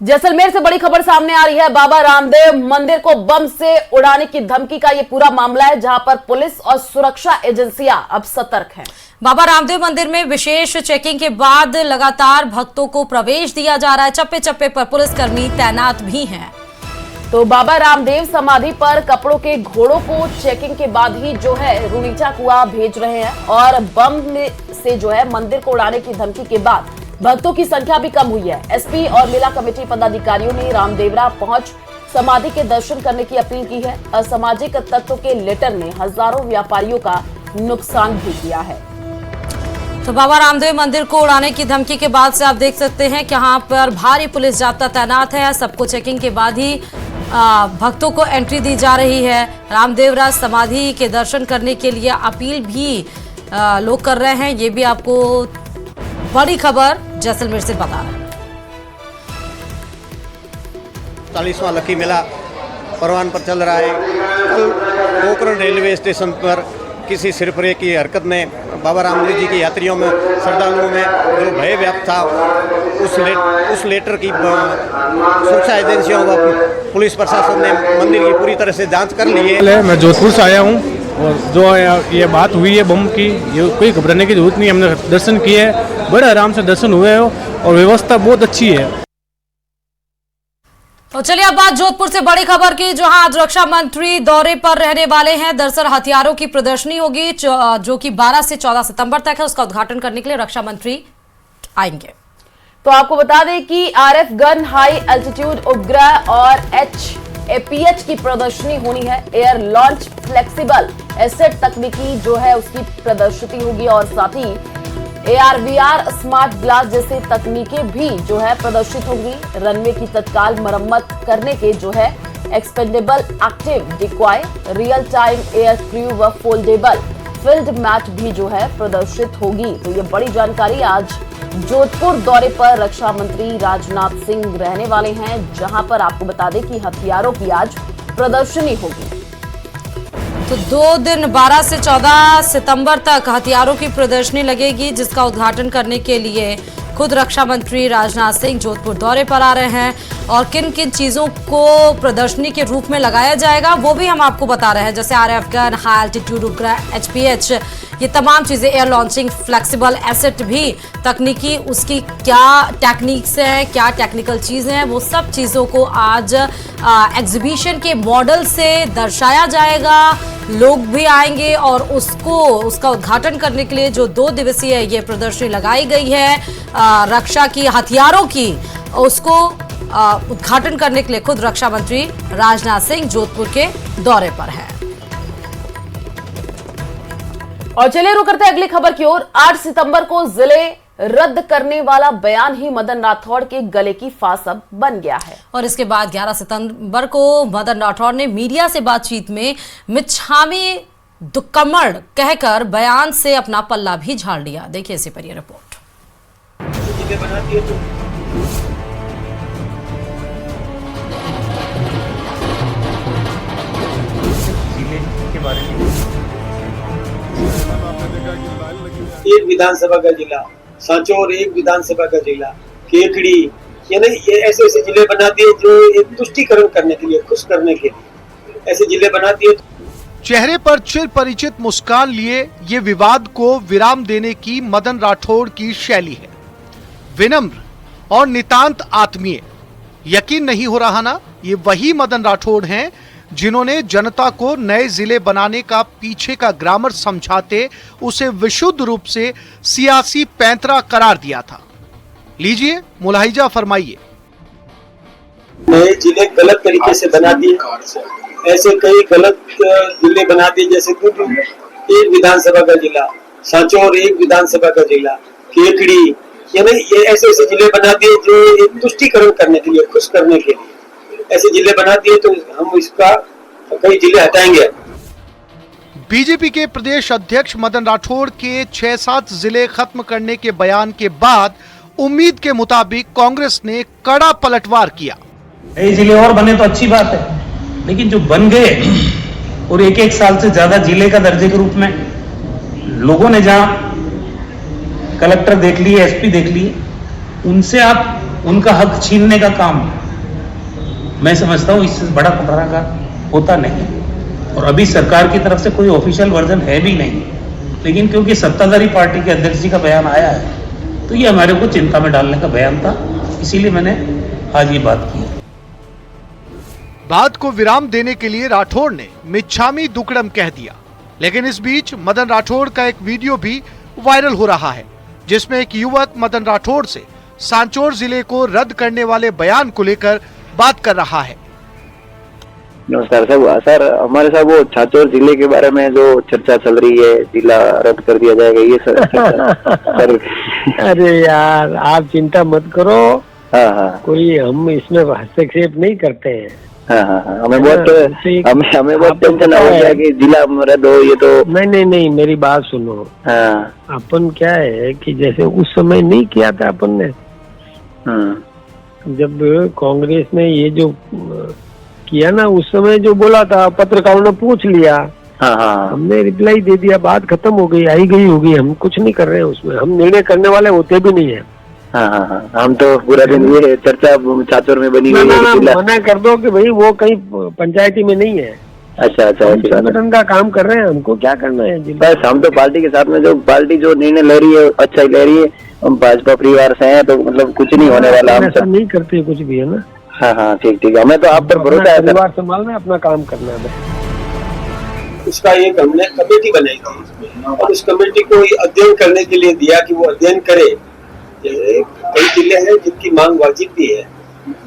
जैसलमेर से बड़ी खबर सामने आ रही है। बाबा रामदेव मंदिर को बम से उड़ाने की धमकी का ये पूरा मामला है, जहां पर पुलिस और सुरक्षा एजेंसियां अब सतर्क हैं। बाबा रामदेव मंदिर में विशेष चेकिंग के बाद लगातार भक्तों को प्रवेश दिया जा रहा है। चप्पे चप्पे पर पुलिसकर्मी तैनात भी हैं। तो बाबा रामदेव समाधि पर कपड़ों के घोड़ों को चेकिंग के बाद ही जो है रुनीचा कुआं भेज रहे हैं, और बम से जो है मंदिर को उड़ाने की धमकी के बाद भक्तों की संख्या भी कम हुई है। एसपी और मेला कमेटी पदाधिकारियों ने रामदेवरा पहुंच समाधि के दर्शन करने की अपील की है। असामाजिक तत्वों के लेटर ने हजारों व्यापारियों का नुकसान भी किया है। तो बाबा रामदेव मंदिर को उड़ाने की धमकी के बाद से आप देख सकते हैं कि यहाँ पर भारी पुलिस जाब्ता तैनात है। सबको चेकिंग के बाद ही भक्तों को एंट्री दी जा रही है। रामदेवरा समाधि के दर्शन करने के लिए अपील भी लोग कर रहे हैं। ये भी आपको बड़ी खबर जैसलमेर से बता रहे हैं। 40वां लकी मेला परवान पर चल रहा है। कल पोखरण रेलवे स्टेशन पर किसी सिरफरे की हरकत ने बाबा रामदेव जी के यात्रियों में, श्रद्धालुओं में जो भय व्याप्त था, उस लेटर की सुरक्षा एजेंसियों व पुलिस प्रशासन ने मंदिर की पूरी तरह से जांच कर ली है। मैं जोधपुर से आया हूँ और जो ये बात हुई है बम की, ये कोई घबराने की जरूरत नहीं। हमने दर्शन किए हैं, बड़े आराम से दर्शन हुए हैं और व्यवस्था बहुत अच्छी है। तो चलिए अब बात जोधपुर से बड़ी खबर की, जहां आज रक्षा मंत्री दौरे पर रहने वाले हैं। दरअसल हथियारों की प्रदर्शनी होगी जो कि 12 से 14 सितंबर तक है। उसका उद्घाटन करने के लिए रक्षा मंत्री आएंगे। तो आपको बता दें कि आरएफ गन, हाई एल्टीट्यूड उपग्रह और HAPH की प्रदर्शनी होनी है। एयर लॉन्च फ्लेक्सिबल एसेट तकनीकी जो है उसकी प्रदर्शनी होगी, और साथ ही AR/VR स्मार्ट ग्लास जैसे तकनीकें भी जो है प्रदर्शित होंगी। रनवे की तत्काल मरम्मत करने के जो है expendable active decoy, real time air crew व फोल्डेबल फील्ड मैट भी जो है प्रदर्शित होगी। तो ये बड़ी जानकारी आज जोधपुर दौरे पर रक्षा मंत्री राजनाथ सिंह रहने वाले हैं, जहां पर आपको बता दें कि हथियारों की आज प्रदर्शनी होगी। तो 2 दिन 12 से 14 सितंबर तक हथियारों की प्रदर्शनी लगेगी, जिसका उद्घाटन करने के लिए खुद रक्षा मंत्री राजनाथ सिंह जोधपुर दौरे पर आ रहे हैं। और किन किन चीज़ों को प्रदर्शनी के रूप में लगाया जाएगा वो भी हम आपको बता रहे हैं, जैसे आरएफ गन, हाई एल्टीट्यूड उपग्रह, HPH, ये तमाम चीज़ें, एयर लॉन्चिंग फ्लेक्सिबल एसेट भी तकनीकी, उसकी क्या टेक्निक्स हैं, क्या टेक्निकल चीज़ें हैं, वो सब चीज़ों को आज एग्जीबिशन के मॉडल से दर्शाया जाएगा। लोग भी आएंगे और उसका उद्घाटन करने के लिए जो 2 दिवसीय ये प्रदर्शनी लगाई गई है रक्षा की हथियारों की, उसको उद्घाटन करने के लिए खुद रक्षा मंत्री राजनाथ सिंह जोधपुर के दौरे पर हैं। और चलिए रुक करते हैं अगली खबर की ओर। 8 सितंबर को जिले रद्द करने वाला बयान ही मदन राठौड़ के गले की फांस अब बन गया है। और इसके बाद 11 सितंबर को मदन राठौड़ ने मीडिया से बातचीत में मिच्छामी दुक्कड़ कहकर बयान से अपना पल्ला भी झाड़ लिया। देखिए इसी पर यह रिपोर्ट। एक विधानसभा का जिला सांचौर, एक विधानसभा का जिला केकड़ी, यानी ये ऐसे ऐसे जिले बना दिए जो एक तुष्टीकरण करने के लिए, खुश करने के लिए ऐसे जिले बना दिए। चेहरे पर चिर परिचित मुस्कान लिए ये विवाद को विराम देने की मदन राठौड़ की शैली है। विनम्र और नितांत आत्मीय। यकीन नहीं हो रहा ना, ये वही मदन राठौड़ हैं जिन्होंने जनता को नए जिले बनाने का पीछे का ग्रामर समझाते उसे विशुद्ध रूप से सियासी पैंतरा करार दिया था। लीजिए मुलाहिजा फरमाइए। नए जिले गलत तरीके से बना दिए, ऐसे कई गलत जिले बना दिए, जैसे एक विधानसभा का जिला सांचौर, एक विधानसभा का जिला केकड़ी, यानी ये ऐसे ऐसे जिले बना दिए जो एक तुष्टीकरण करने के लिए, खुश करने के लिए ऐसे जिले बना दिए। तो हम इसका कई जिले हटाएंगे। बीजेपी के प्रदेश अध्यक्ष मदन राठौड़ के 6-7 जिले खत्म करने के बयान के बाद उम्मीद के मुताबिक कांग्रेस ने कड़ा पलटवार किया। नए जिले और बने तो अच्छी बात है, लेकिन जो बन गए और एक साल से ज्यादा जिले का दर्जे के रूप में लोगों ने जहां कलेक्टर देख लिए, एसपी देख लिए, उनसे आप उनका हक छीनने का काम मैं समझता हूं इससे बड़ा घोटाला का होता नहीं। और अभी सरकार की तरफ से कोई ऑफिशियल वर्जन है भी नहीं, लेकिन क्योंकि सत्ताधारी पार्टी के अध्यक्ष जी का बयान आया है तो ये हमारे को चिंता में डालने का बयान था, इसीलिए मैंने आज ये बात की। बात को विराम देने के लिए राठौड़ ने मिच्छामी दुक्कड़म कह दिया, लेकिन इस बीच मदन राठौड़ का एक वीडियो भी वायरल हो रहा है, जिसमें एक युवक मदन राठौड़ से सांचौर जिले को रद्द करने वाले बयान को लेकर बात कर रहा है। नमस्कार सर, हमारे साथ वो सांचौर जिले के बारे में जो चर्चा चल रही है, जिला रद्द कर दिया जाएगा, ये सर अरे यार आप चिंता मत करो। हाँ, कोई हम इसमें हस्तक्षेप नहीं करते हैं। हाँ, हमें बहुत टेंशन हो गया कि जिला रद्द हो, ये तो नहीं मेरी बात सुनो। हाँ, अपन क्या है कि जैसे उस समय नहीं किया था अपन ने, जब कांग्रेस ने ये जो किया ना, उस समय जो बोला था पत्रकारों ने पूछ लिया, हाँ, हमने रिप्लाई दे दिया, बात खत्म हो गई, आई गई होगी, हम कुछ नहीं कर रहे हैं उसमें, हम निर्णय करने वाले होते भी नहीं है। हाँ, हम तो पूरा दिन ये चर्चा सांचौर में बनी हुई है। मना कर दो कि भाई वो कहीं पंचायती में नहीं है। अच्छा, संगठन का काम कर रहे हैं, हमको क्या करना है। बस हम तो पार्टी के साथ में, जो पार्टी जो निर्णय ले रही है अच्छा ही ले रही है, हम भाजपा परिवार से हैं तो मतलब कुछ नहीं होने वाला। हम ऐसा नहीं करते कुछ भी, है ना। हाँ, ठीक, हमें तो आप पर भरोसा है। परिवार संभालना, अपना काम करना है। उसका एक हमने कमेटी बनाई थी और उस कमेटी को अध्ययन करने के लिए दिया कि वो अध्ययन करे। कई जिले हैं जिनकी मांग वाजिब भी है,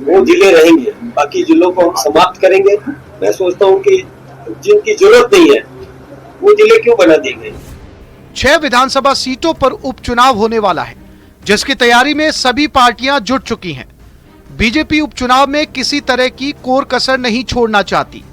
वो जिले रहेंगे, बाकी जिलों को हम समाप्त करेंगे। मैं सोचता हूँ कि जिनकी जरूरत नहीं है वो जिले क्यों बना दिए गए। 6 विधानसभा सीटों पर उपचुनाव होने वाला है, जिसकी तैयारी में सभी पार्टियां जुट चुकी हैं। बीजेपी उपचुनाव में किसी तरह की कोर कसर नहीं छोड़ना चाहती।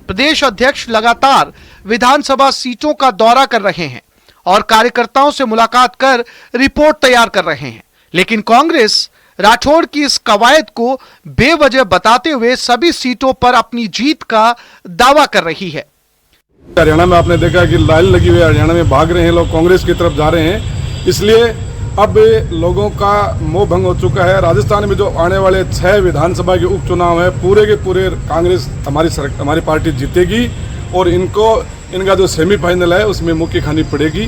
प्रदेश अध्यक्ष लगातार विधानसभा सीटों का दौरा कर रहे हैं और कार्यकर्ताओं से मुलाकात कर रिपोर्ट तैयार कर रहे हैं, लेकिन कांग्रेस राठौड़ की इस कवायद को बेवजह बताते हुए सभी सीटों पर अपनी जीत का दावा कर रही है। हरियाणा में आपने देखा कि लाइन लगी हुई है, हरियाणा में भाग रहे हैं लोग, कांग्रेस की तरफ जा रहे हैं, इसलिए अब लोगों का मोह भंग हो चुका है। राजस्थान में जो आने वाले 6 विधानसभा के उपचुनाव है, पूरे के पूरे कांग्रेस हमारी पार्टी जीतेगी और इनका जो सेमीफाइनल है उसमें मुक्की खानी पड़ेगी।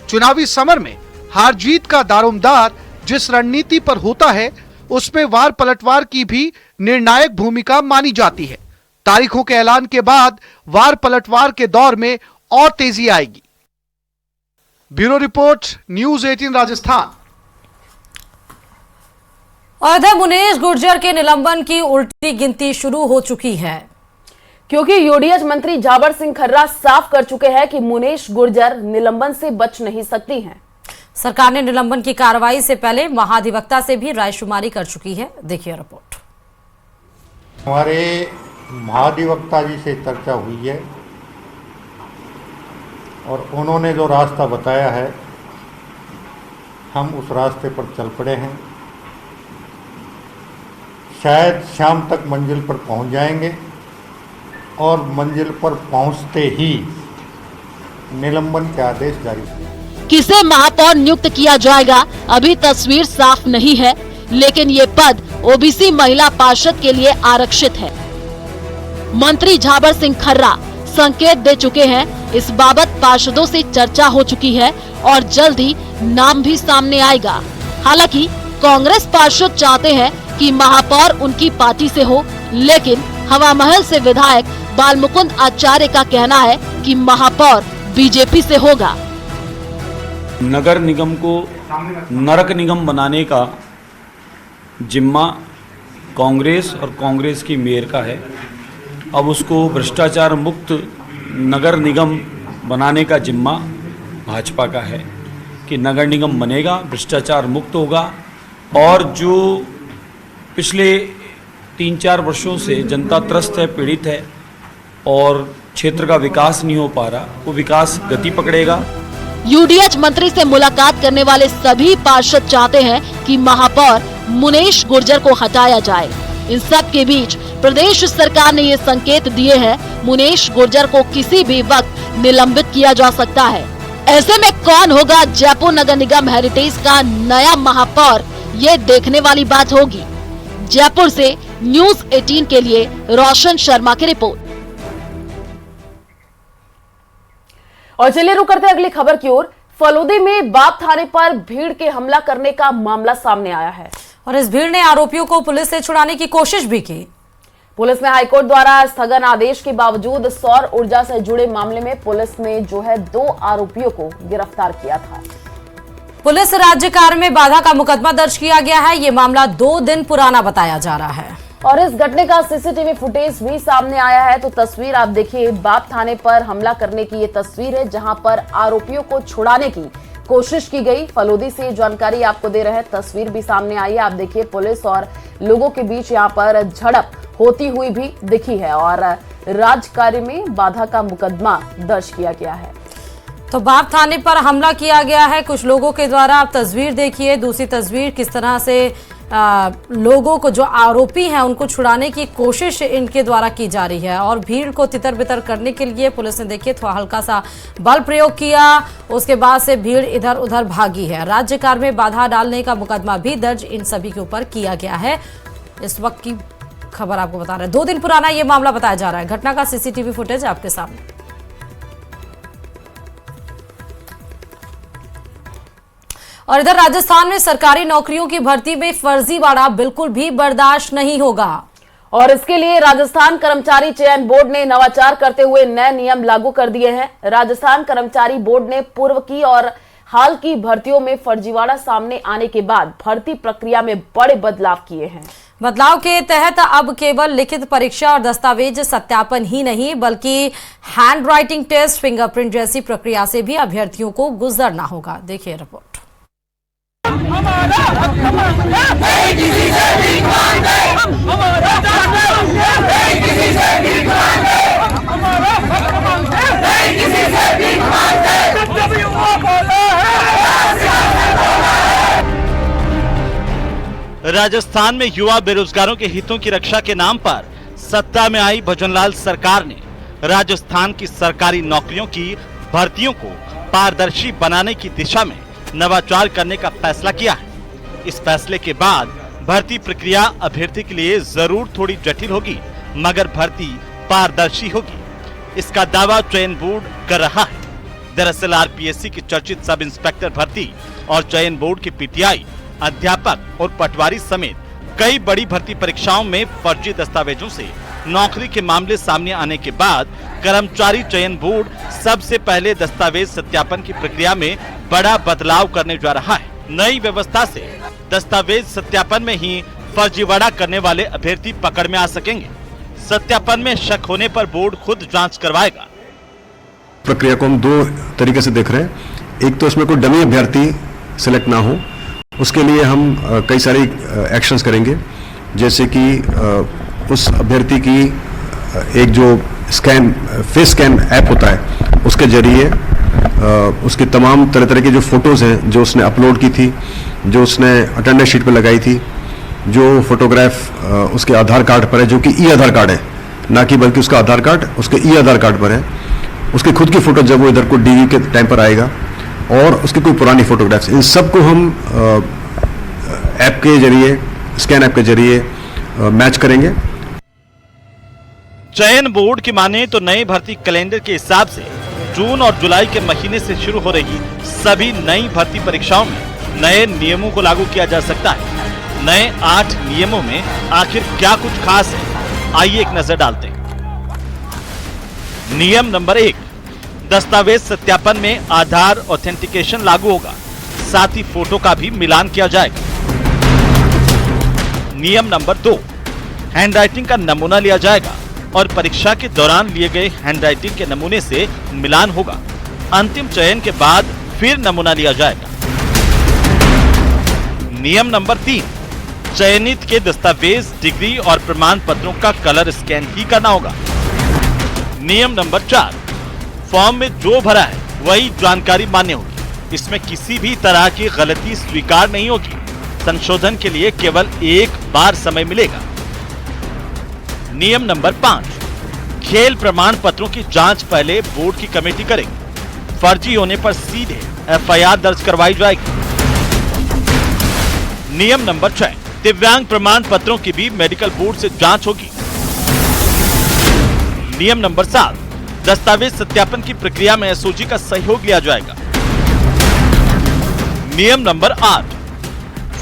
चुनावी समर में हार जीत का दारोमदार जिस रणनीति पर होता है, उसमें वार पलटवार की भी निर्णायक भूमिका मानी जाती है। तारीखों के ऐलान के बाद वार पलटवार के दौर में और तेजी आएगी। Bureau report, news 18 Rajasthan. Ayodhya Munesh Gurjar के निलंबन की उल्टी गिनती शुरू हो चुकी है, क्योंकि यूडीएच मंत्री जाबर सिंह खर्रा साफ कर चुके हैं कि मुनेश गुर्जर निलंबन से बच नहीं सकती हैं। सरकार ने निलंबन की कार्रवाई से पहले महाधिवक्ता से भी रायशुमारी कर चुकी है। देखिए रिपोर्ट। हमारे महाधिवक्ता जी से चर्चा हुई है और उन्होंने जो रास्ता बताया है, हम उस रास्ते पर चल पड़े हैं। शायद शाम तक मंजिल पर पहुंच जाएंगे और मंजिल पर पहुंचते ही निलंबन के आदेश जारी होंगे। किसे महापौर नियुक्त किया जाएगा अभी तस्वीर साफ नहीं है, लेकिन ये पद ओबीसी महिला पार्षद के लिए आरक्षित है। मंत्री जाबर सिंह खर्रा संकेत दे चुके हैं, इस बाबत पार्षदों से चर्चा हो चुकी है और जल्द ही नाम भी सामने आएगा। हालांकि कांग्रेस पार्षद चाहते हैं कि महापौर उनकी पार्टी से हो, लेकिन हवामहल से विधायक बालमुकुंद आचार्य का कहना है कि महापौर बीजेपी से होगा। नगर निगम को नरक निगम बनाने का जिम्मा कांग्रेस और कांग्रेस की मेयर का है। अब उसको भ्रष्टाचार मुक्त नगर निगम बनाने का जिम्मा भाजपा का है कि नगर निगम बनेगा, भ्रष्टाचार मुक्त होगा और जो पिछले 3-4 वर्षों से जनता त्रस्त है, पीड़ित है और क्षेत्र का विकास नहीं हो पा रहा, वो विकास गति पकड़ेगा। यूडीएच मंत्री से मुलाकात करने वाले सभी पार्षद चाहते हैं कि महापौर मुनेश गुर्जर को हटाया जाए। इन सब के बीच प्रदेश सरकार ने ये संकेत दिए हैं, मुनेश गुर्जर को किसी भी वक्त निलंबित किया जा सकता है। ऐसे में कौन होगा जयपुर नगर निगम हेरिटेज का नया महापौर, ये देखने वाली बात होगी। जयपुर से न्यूज़ 18 के लिए रोशन शर्मा की रिपोर्ट। और चलिए रुक करते हैं अगली खबर की ओर। फलोदी में बाप थाने पर भीड़ के हमला करने का मामला सामने आया है और इस भीड़ ने आरोपियों को पुलिस से छुड़ाने की कोशिश भी की। पुलिस ने हाईकोर्ट द्वारा स्थगन आदेश के बावजूद सौर ऊर्जा से जुड़े मामले में पुलिस ने जो है 2 आरोपियों को गिरफ्तार किया था। पुलिस राज्य कार्य में बाधा का मुकदमा दर्ज किया गया है। ये मामला 2 दिन पुराना बताया जा रहा है और इस घटने का सीसीटीवी फुटेज भी सामने आया है। तो तस्वीर आप देखिए, बाप थाने पर हमला करने की ये तस्वीर है जहां पर आरोपियों को छुड़ाने की कोशिश की गई। फलोदी से जानकारी आपको दे रहे हैं, तस्वीर भी सामने आई है। आप देखिए पुलिस और लोगों के बीच यहां पर झड़प होती हुई भी दिखी है और राजकार्य में बाधा का मुकदमा दर्ज किया गया है। तो बाप थाने पर हमला किया गया है कुछ लोगों के द्वारा। आप तस्वीर देखिए, दूसरी तस्वीर किस तरह से लोगों को, जो आरोपी हैं, उनको छुड़ाने की कोशिश इनके द्वारा की जा रही है और भीड़ को तितर बितर करने के लिए पुलिस ने देखिए थोड़ा हल्का सा बल प्रयोग किया। उसके बाद से भीड़ इधर उधर भागी है। राज्य कार्य में बाधा डालने का मुकदमा भी दर्ज इन सभी के ऊपर किया गया है। इस वक्त की खबर आपको बता रहे हैं, 2 दिन पुराना ये मामला बताया जा रहा है। घटना का सीसीटीवी फुटेज आपके सामने। और इधर राजस्थान में सरकारी नौकरियों की भर्ती में फर्जीवाड़ा बिल्कुल भी बर्दाश्त नहीं होगा और इसके लिए राजस्थान कर्मचारी चयन बोर्ड ने नवाचार करते हुए नए नियम लागू कर दिए हैं। राजस्थान कर्मचारी बोर्ड ने पूर्व की और हाल की भर्तियों में फर्जीवाड़ा सामने आने के बाद भर्ती प्रक्रिया में बड़े बदलाव किए हैं। बदलाव के तहत अब केवल लिखित परीक्षा और दस्तावेज सत्यापन ही नहीं बल्कि हैंड राइटिंग टेस्ट, फिंगरप्रिंट जैसी प्रक्रिया से भी अभ्यर्थियों को गुजरना होगा। देखिए रिपोर्ट। राजस्थान में युवा बेरोजगारों के हितों की रक्षा के नाम पर सत्ता में आई भजनलाल सरकार ने राजस्थान की सरकारी नौकरियों की भर्तियों को पारदर्शी बनाने की दिशा में नवाचार करने का फैसला किया है। इस फैसले के बाद भर्ती प्रक्रिया अभ्यर्थी के लिए जरूर थोड़ी जटिल होगी मगर भर्ती पारदर्शी होगी, इसका दावा चयन बोर्ड कर रहा है। दरअसल आरपीएससी की चर्चित सब इंस्पेक्टर भर्ती और चयन बोर्ड के पीटीआई, अध्यापक और पटवारी समेत कई बड़ी भर्ती परीक्षाओं में फर्जी दस्तावेजों से नौकरी के मामले सामने आने के बाद कर्मचारी चयन बोर्ड सबसे पहले दस्तावेज सत्यापन की प्रक्रिया में बड़ा बदलाव करने जा रहा है। नई व्यवस्था से दस्तावेज सत्यापन में ही फर्जीवाड़ा करने वाले अभ्यर्थी पकड़ में आ सकेंगे। सत्यापन में शक होने पर बोर्ड खुद जांच करवाएगा। प्रक्रिया को हम 2 तरीके से देख रहे हैं। एक तो इसमें कोई डमी अभ्यर्थी सिलेक्ट ना हो, उसके लिए हम कई सारी एक्शंस करेंगे, जैसे कि उस अभ्यर्थी की एक जो फेस स्कैन ऐप होता है उसके जरिए उसके तमाम तरह तरह के जो फोटोज हैं जो उसने अपलोड की थी, जो उसने अटेंडेंस शीट पर लगाई थी, जो फोटोग्राफ उसके आधार कार्ड पर है, जो कि ई आधार कार्ड है, ना कि बल्कि उसका आधार कार्ड उसके ई आधार कार्ड पर है, उसकी खुद की फोटो जब वो इधर को डीवी के टाइम पर आएगा और उसकी कोई पुरानी फोटोग्राफ्स, इन सबको हम ऐप के जरिए, स्कैन ऐप के जरिए मैच करेंगे। चयन बोर्ड की माने तो नए भर्ती कैलेंडर के हिसाब से जून और जुलाई के महीने से शुरू हो रही सभी नई भर्ती परीक्षाओं में नए नियमों को लागू किया जा सकता है। नए 8 नियमों में आखिर क्या कुछ खास है, आइए एक नजर डालते हैं। नियम नंबर 1, दस्तावेज सत्यापन में आधार ऑथेंटिकेशन लागू होगा, साथ ही फोटो का भी मिलान किया जाएगा। नियम नंबर 2, हैंडराइटिंग का नमूना लिया जाएगा और परीक्षा के दौरान लिए गए हैंडराइटिंग के नमूने से मिलान होगा। अंतिम चयन के बाद फिर नमूना लिया जाएगा। नियम नंबर 3, चयनित के दस्तावेज, डिग्री और प्रमाण पत्रों का कलर स्कैन ही करना होगा। नियम नंबर 4, फॉर्म में जो भरा है वही जानकारी मान्य होगी, इसमें किसी भी तरह की गलती स्वीकार नहीं होगी। संशोधन के लिए केवल एक बार समय मिलेगा। नियम नंबर 5, खेल प्रमाण पत्रों की जांच पहले बोर्ड की कमेटी करेगी। फर्जी होने पर सीधे एफआईआर दर्ज करवाई जाएगी। नियम नंबर 6, दिव्यांग प्रमाण पत्रों की भी मेडिकल बोर्ड से जांच होगी। नियम नंबर 7, दस्तावेज सत्यापन की प्रक्रिया में एसओजी का सहयोग लिया जाएगा। नियम नंबर 8,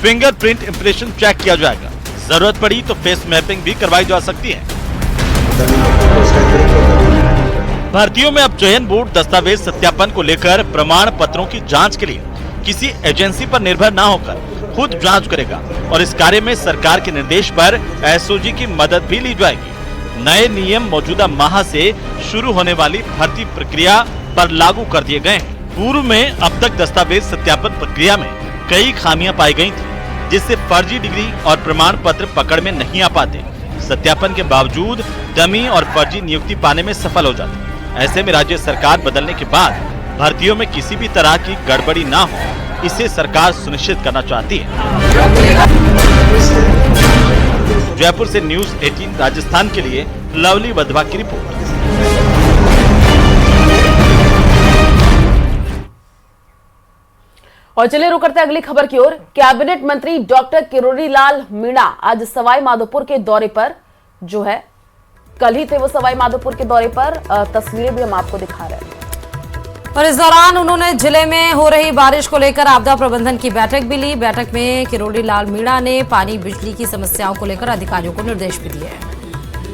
फिंगरप्रिंट इंप्रेशन चेक किया जाएगा। जरूरत पड़ी तो फेस मैपिंग भी करवाई जा सकती है। भर्तियों में अब चयन बोर्ड दस्तावेज सत्यापन को लेकर प्रमाण पत्रों की जांच के लिए किसी एजेंसी पर निर्भर न होकर खुद जांच करेगा और इस कार्य में सरकार के निर्देश पर एसओजी की मदद भी ली जाएगी। नए नियम मौजूदा माह से शुरू होने वाली भर्ती प्रक्रिया पर लागू कर दिए गए हैं। पूर्व में अब तक दस्तावेज सत्यापन प्रक्रिया में कई खामियां पाई गई थी, जिससे फर्जी डिग्री और प्रमाण पत्र पकड़ में नहीं आ पाते। सत्यापन के बावजूद डमी और फर्जी नियुक्ति पाने में सफल हो जाते। ऐसे में राज्य सरकार बदलने के बाद भर्तियों में किसी भी तरह की गड़बड़ी ना हो, इसे सरकार सुनिश्चित करना चाहती है। जयपुर से न्यूज़ 18 राजस्थान के लिए लवली वधवा की रिपोर्ट। और चलिए रुक करते हैं अगली खबर की ओर। कैबिनेट मंत्री डॉक्टर किरोड़ी लाल मीणा आज सवाई माधोपुर के दौरे पर जो है, कल ही थे वो सवाई माधोपुर के दौरे पर, तस्वीरें भी हम आपको दिखा रहे हैं। और इस दौरान उन्होंने जिले में हो रही बारिश को लेकर आपदा प्रबंधन की बैठक भी ली। बैठक में किरोड़ी लाल मीणा ने पानी बिजली की समस्याओं को लेकर अधिकारियों को निर्देश भी दिए।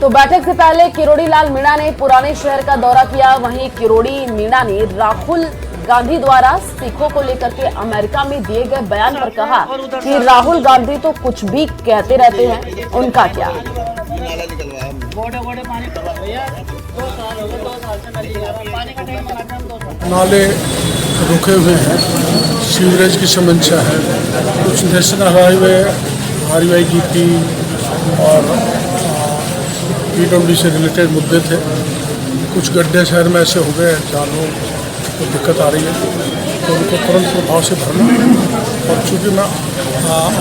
तो बैठक से पहले किरोड़ी लाल मीणा ने पुराने शहर का दौरा किया। वहीं किरोड़ी मीणा ने राहुल गांधी द्वारा सिखों को लेकर के अमेरिका में दिए गए बयान पर कहा कि राहुल गांधी तो कुछ भी कहते रहते हैं, उनका क्या। नाले रुके हुए हैं, सीवरेज की समस्या है, कुछ नेशनल हाईवे GP और PWD से रिलेटेड मुद्दे थे। कुछ गड्ढे शहर में ऐसे हो गए जहाँ लोग को दिक्कत आ रही है, तो उनको तुरंत प्रभाव से भरना। और चूँकि मैं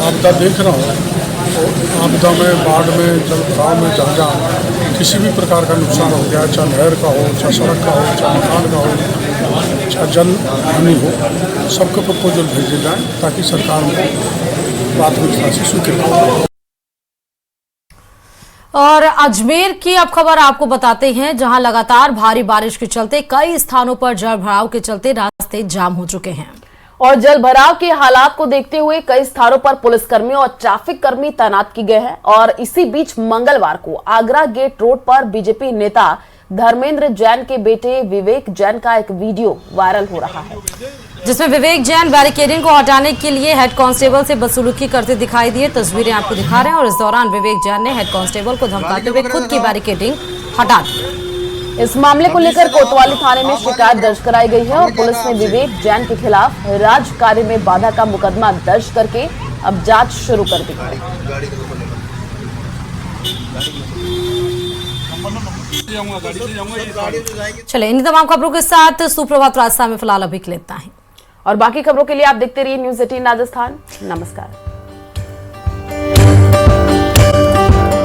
आपदा देख रहा हूँ, तो आपदा में, बाढ़ में, जल भराव में जहाँ किसी भी प्रकार का नुकसान हो गया, चाहे नहर का हो, चाहे सड़क का हो, चाहे मकान का हो, चाहे जल हानि हो, सबको प्रपोजल भेजे जाए ताकि सरकार में प्राथमिकता से स्वीकृत हो। और अजमेर की अब खबर आपको बताते हैं, जहां लगातार भारी बारिश के चलते कई स्थानों पर जल भराव के चलते रास्ते जाम हो चुके हैं। और जल भराव के हालात को देखते हुए कई स्थानों पर पुलिसकर्मी और ट्रैफिक कर्मी तैनात किए गए हैं। और इसी बीच मंगलवार को आगरा गेट रोड पर बीजेपी नेता धर्मेंद्र जैन के बेटे विवेक जैन का एक वीडियो वायरल हो रहा है, जिसमें विवेक जैन बैरिकेडिंग को हटाने के लिए हेड कांस्टेबल से बदसलूकी करते दिखाई दिए। तस्वीरें आपको दिखा रहे हैं। और इस दौरान विवेक जैन ने हेड कांस्टेबल को धमकाते हुए खुद की बैरिकेडिंग हटा दी। इस मामले को लेकर कोतवाली थाने में शिकायत दर्ज कराई गई है और पुलिस ने विवेक जैन के खिलाफ राज कार्य में बाधा का मुकदमा दर्ज करके अब जांच शुरू कर दी है। चले इन तमाम खबरों के साथ सुप्रभात राजस्थान में फिलहाल अभी के लिए इतना ही। और बाकी खबरों के लिए आप देखते रहिए न्यूज़ 18 राजस्थान। नमस्कार।